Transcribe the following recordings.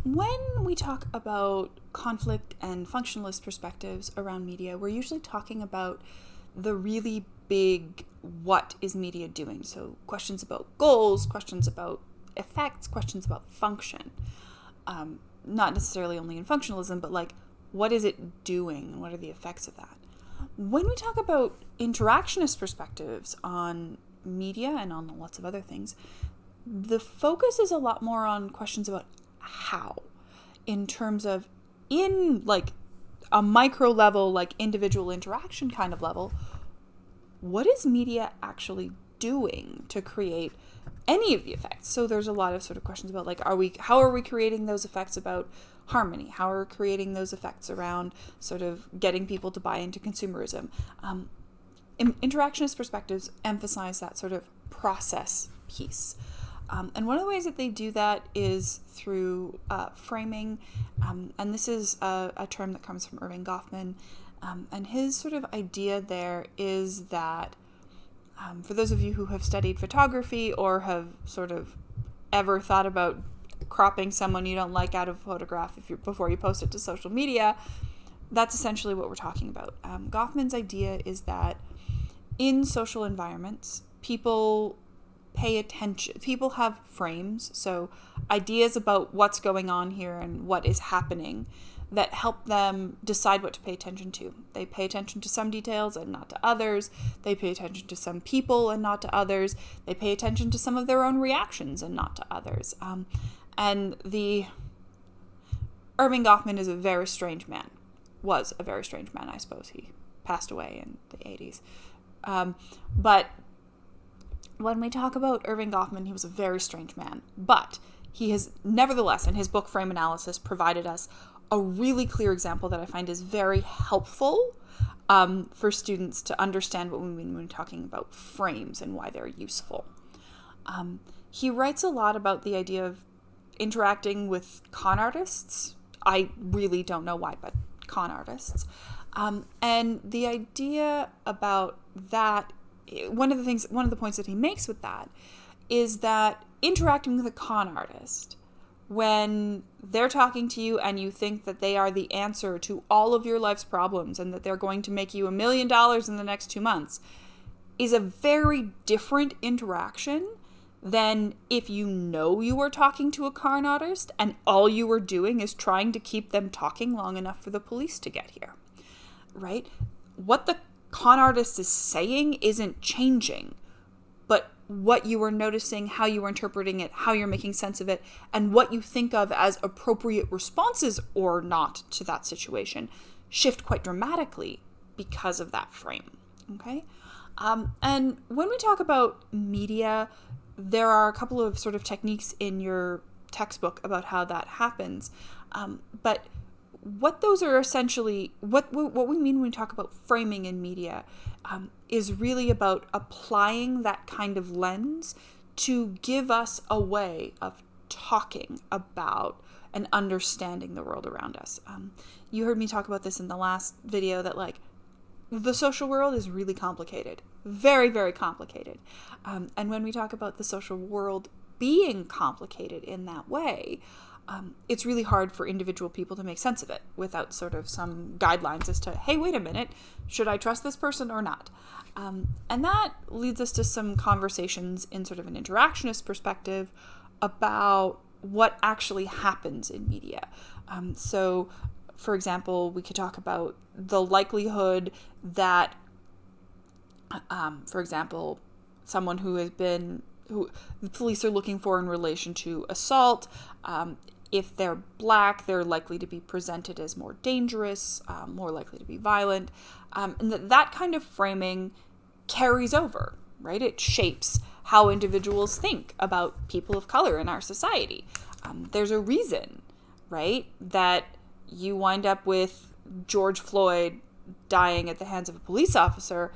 When we talk about conflict and functionalist perspectives around media, we're usually talking about the really big what is media doing? So questions about goals, questions about effects, questions about function. Not necessarily only in functionalism, but like what is it doing and what are the effects of that? When we talk about interactionist perspectives on media and on lots of other things, the focus is a lot more on questions about how, in terms of in like a micro level, like individual interaction kind of level, what is media actually doing to create any of the effects? So there's a lot of sort of questions about like, how are we creating those effects about harmony? How are we creating those effects around sort of getting people to buy into consumerism? Interactionist perspectives emphasize that sort of process piece. And one of the ways that they do that is through framing. And this is a term that comes from Erving Goffman. And his sort of idea there is that for those of you who have studied photography or have sort of ever thought about cropping someone you don't like out of a photograph before you post it to social media, that's essentially what we're talking about. Goffman's idea is that in social environments, people pay attention. People have frames, so ideas about what's going on here and what is happening that help them decide what to pay attention to. They pay attention to some details and not to others. They pay attention to some people and not to others. They pay attention to some of their own reactions and not to others. And the Erving Goffman is a very strange man. Was a very strange man, I suppose. He passed away in the 80s. But when we talk about Erving Goffman, he was a very strange man. But he has nevertheless, in his book Frame Analysis, provided us a really clear example that I find is very helpful for students to understand what we mean when we're talking about frames and why they're useful. He writes a lot about the idea of interacting with con artists. I really don't know why, but con artists. And the idea about that, one of the points that he makes with that is that interacting with a con artist, when they're talking to you and you think that they are the answer to all of your life's problems and that they're going to make you $1 million in the next 2 months, is a very different interaction than if you know you are talking to a con artist and all you are doing is trying to keep them talking long enough for the police to get here, right? What the con artist is saying isn't changing, but what you are noticing, how you are interpreting it, how you're making sense of it, and what you think of as appropriate responses or not to that situation shift quite dramatically because of that frame, okay? And when we talk about media, there are a couple of sort of techniques in your textbook about how that happens, but what those are essentially, what we mean when we talk about framing in media is really about applying that kind of lens to give us a way of talking about and understanding the world around us. You heard me talk about this in the last video that like the social world is really complicated, very, very complicated. And when we talk about the social world being complicated in that way, it's really hard for individual people to make sense of it without sort of some guidelines as to, hey, wait a minute, should I trust this person or not? And that leads us to some conversations in sort of an interactionist perspective about what actually happens in media. So, for example, we could talk about the likelihood that, for example, someone who the police are looking for in relation to assault, if they're black, they're likely to be presented as more dangerous, more likely to be violent. And that kind of framing carries over, right? It shapes how individuals think about people of color in our society. There's a reason, right, that you wind up with George Floyd dying at the hands of a police officer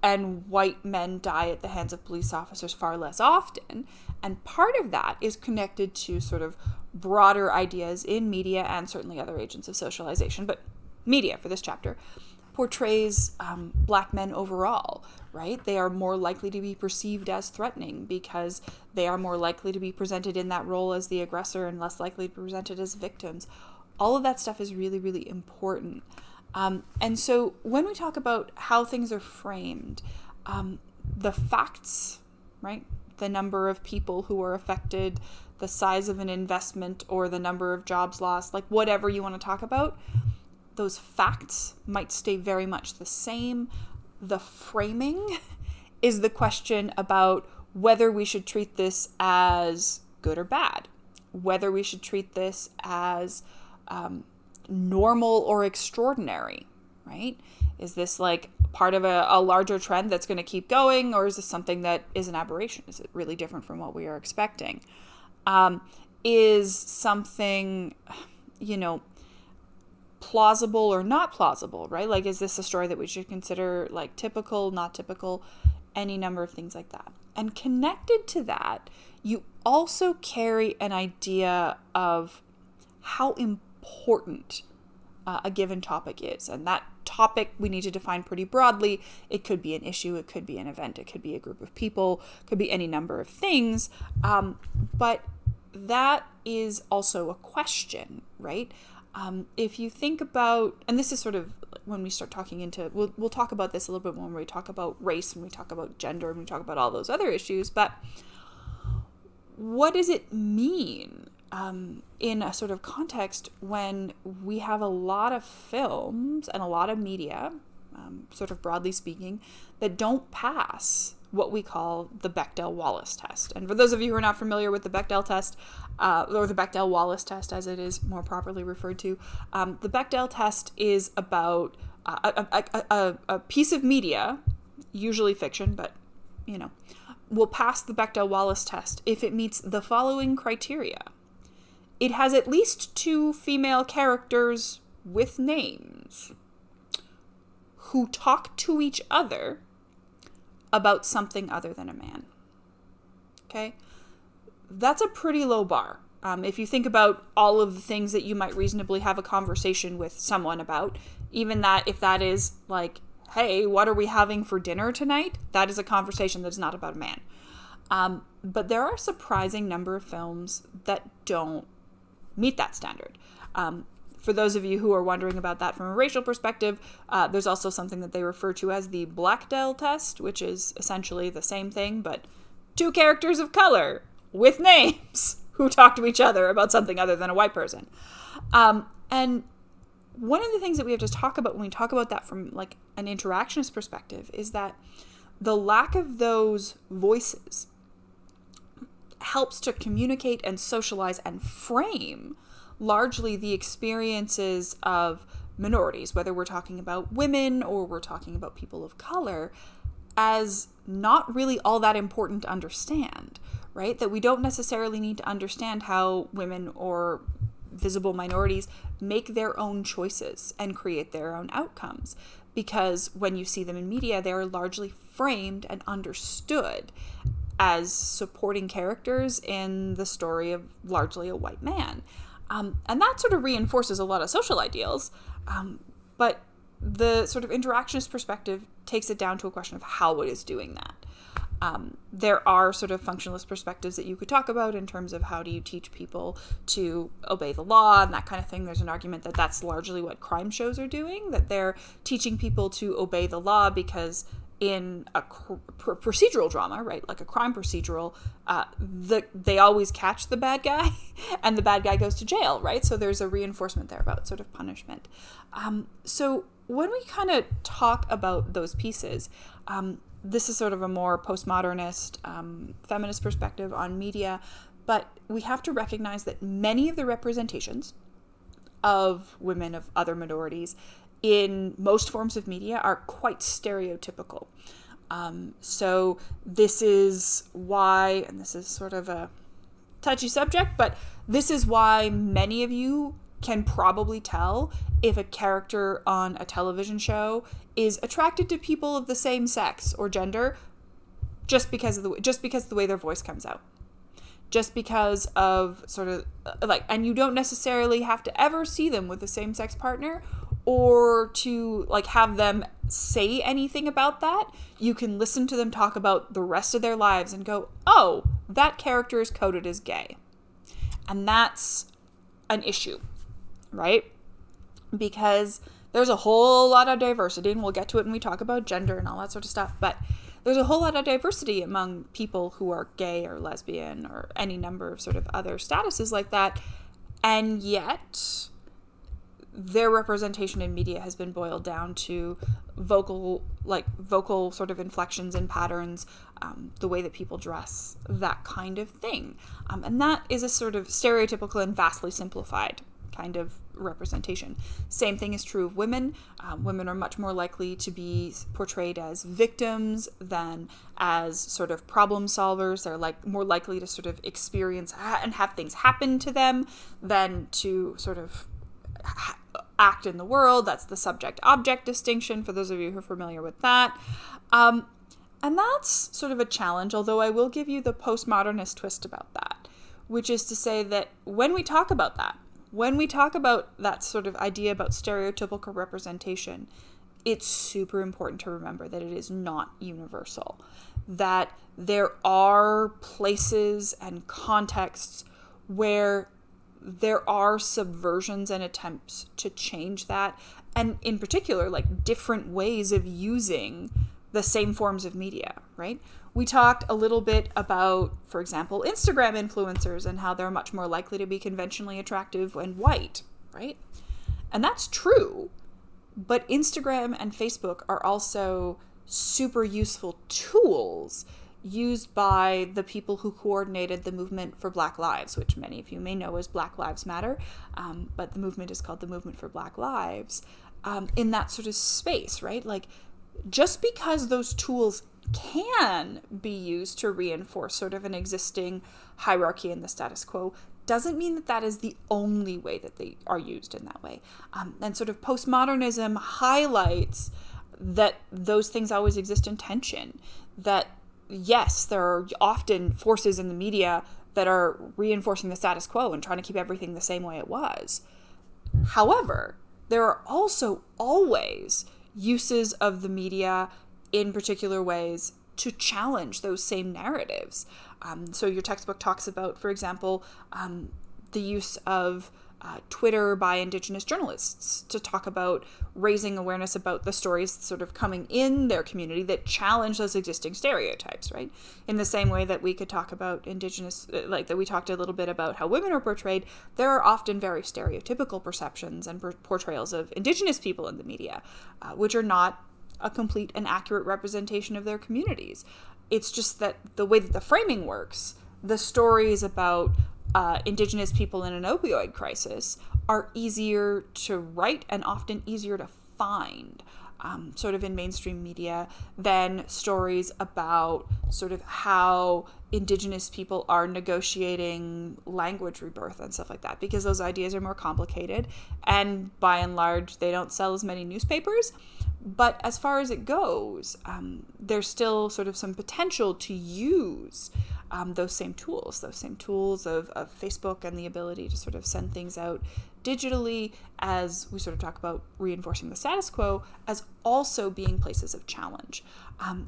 and white men die at the hands of police officers far less often. And part of that is connected to sort of broader ideas in media and certainly other agents of socialization, but media for this chapter, portrays Black men overall, right? They are more likely to be perceived as threatening because they are more likely to be presented in that role as the aggressor and less likely to be presented as victims. All of that stuff is really, really important. And so when we talk about how things are framed, the facts, right? The number of people who are affected, the size of an investment, or the number of jobs lost, like whatever you want to talk about, those facts might stay very much the same. The framing is the question about whether we should treat this as good or bad, whether we should treat this as normal or extraordinary, right? Is this like part of a larger trend that's going to keep going, or is this something that is an aberration? Is it really different from what we are expecting? Is something, plausible or not plausible, right? Like, is this a story that we should consider like typical, not typical, any number of things like that. And connected to that, you also carry an idea of how important a given topic is. And that topic we need to define pretty broadly. It could be an issue, it could be an event, it could be a group of people, it could be any number of things. But that is also a question, right? If you think about, and this is sort of when we start talking into, we'll talk about this a little bit more when we talk about race, and we talk about gender, and we talk about all those other issues, but what does it mean in a sort of context when we have a lot of films and a lot of media, sort of broadly speaking, that don't pass what we call the Bechdel-Wallace test? And for those of you who are not familiar with the Bechdel test, or the Bechdel-Wallace test as it is more properly referred to, the Bechdel test is about a piece of media, usually fiction, but will pass the Bechdel-Wallace test if it meets the following criteria. It has at least 2 female characters with names who talk to each other about something other than a man. Okay? That's a pretty low bar. If you think about all of the things that you might reasonably have a conversation with someone about, even that, if that is like, hey, what are we having for dinner tonight? That is a conversation that is not about a man. But there are a surprising number of films that don't meet that standard. For those of you who are wondering about that from a racial perspective, there's also something that they refer to as the Blackdell test, which is essentially the same thing, but 2 characters of color with names who talk to each other about something other than a white person. And one of the things that we have to talk about when we talk about that from like an interactionist perspective is that the lack of those voices helps to communicate and socialize and frame largely the experiences of minorities, whether we're talking about women or we're talking about people of color, as not really all that important to understand, right? That we don't necessarily need to understand how women or visible minorities make their own choices and create their own outcomes, because when you see them in media, they are largely framed and understood as supporting characters in the story of largely a white man. And that sort of reinforces a lot of social ideals, but the sort of interactionist perspective takes it down to a question of how it is doing that. There are sort of functionalist perspectives that you could talk about in terms of how do you teach people to obey the law and that kind of thing. There's an argument that that's largely what crime shows are doing, that they're teaching people to obey the law because in a procedural drama, right, like a crime procedural, they always catch the bad guy and the bad guy goes to jail, right? So there's a reinforcement there about sort of punishment. So when we kind of talk about those pieces, this is sort of a more postmodernist, feminist perspective on media, but we have to recognize that many of the representations of women, of other minorities, in most forms of media are quite stereotypical. So this is why, and this is sort of a touchy subject, but this is why many of you can probably tell if a character on a television show is attracted to people of the same sex or gender just because of the way their voice comes out. Just because of sort of like, and you don't necessarily have to ever see them with the same sex partner or to like have them say anything about that. You can listen to them talk about the rest of their lives and go, oh, that character is coded as gay. And that's an issue, right? Because there's a whole lot of diversity, and we'll get to it when we talk about gender and all that sort of stuff, but there's a whole lot of diversity among people who are gay or lesbian or any number of sort of other statuses like that, and yet their representation in media has been boiled down to vocal sort of inflections and patterns, the way that people dress, that kind of thing. And that is a sort of stereotypical and vastly simplified kind of representation. Same thing is true of women. Women are much more likely to be portrayed as victims than as sort of problem solvers. They're like more likely to sort of experience and have things happen to them than to sort of act in the world. That's the subject-object distinction, for those of you who are familiar with that. And that's sort of a challenge, although I will give you the postmodernist twist about that, which is to say that when we talk about that sort of idea about stereotypical representation, it's super important to remember that it is not universal, that there are places and contexts where there are subversions and attempts to change that, and in particular, like different ways of using the same forms of media, right? We talked a little bit about, for example, Instagram influencers and how they're much more likely to be conventionally attractive and white, right? And that's true, but Instagram and Facebook are also super useful tools used by the people who coordinated the movement for Black Lives, which many of you may know as Black Lives Matter, but the movement is called the Movement for Black Lives, in that sort of space, right? Like, just because those tools can be used to reinforce sort of an existing hierarchy in the status quo doesn't mean that that is the only way that they are used in that way. And sort of postmodernism highlights that those things always exist in tension, that yes, there are often forces in the media that are reinforcing the status quo and trying to keep everything the same way it was. However, there are also always uses of the media in particular ways to challenge those same narratives. So your textbook talks about, for example, the use of Twitter by Indigenous journalists to talk about raising awareness about the stories sort of coming in their community that challenge those existing stereotypes, right? In the same way that we could talk about Indigenous, like that we talked a little bit about how women are portrayed, there are often very stereotypical perceptions and portrayals of Indigenous people in the media, which are not a complete and accurate representation of their communities. It's just that the way that the framing works, the stories about Indigenous people in an opioid crisis are easier to write and often easier to find sort of in mainstream media than stories about sort of how Indigenous people are negotiating language rebirth and stuff like that, because those ideas are more complicated and by and large they don't sell as many newspapers. But as far as it goes, there's still sort of some potential to use those same tools of Facebook and the ability to sort of send things out digitally, as we sort of talk about reinforcing the status quo, as also being places of challenge.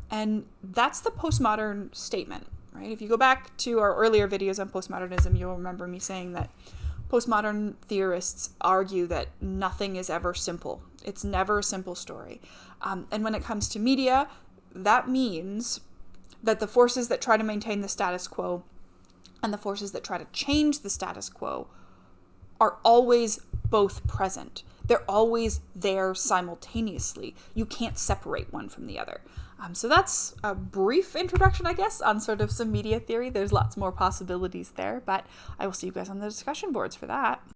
And that's the postmodern statement, right? If you go back to our earlier videos on postmodernism, you'll remember me saying that postmodern theorists argue that nothing is ever simple. It's never a simple story. And when it comes to media, that means that the forces that try to maintain the status quo and the forces that try to change the status quo are always both present. They're always there simultaneously. You can't separate one from the other. So that's a brief introduction, I guess, on sort of some media theory. There's lots more possibilities there, but I will see you guys on the discussion boards for that.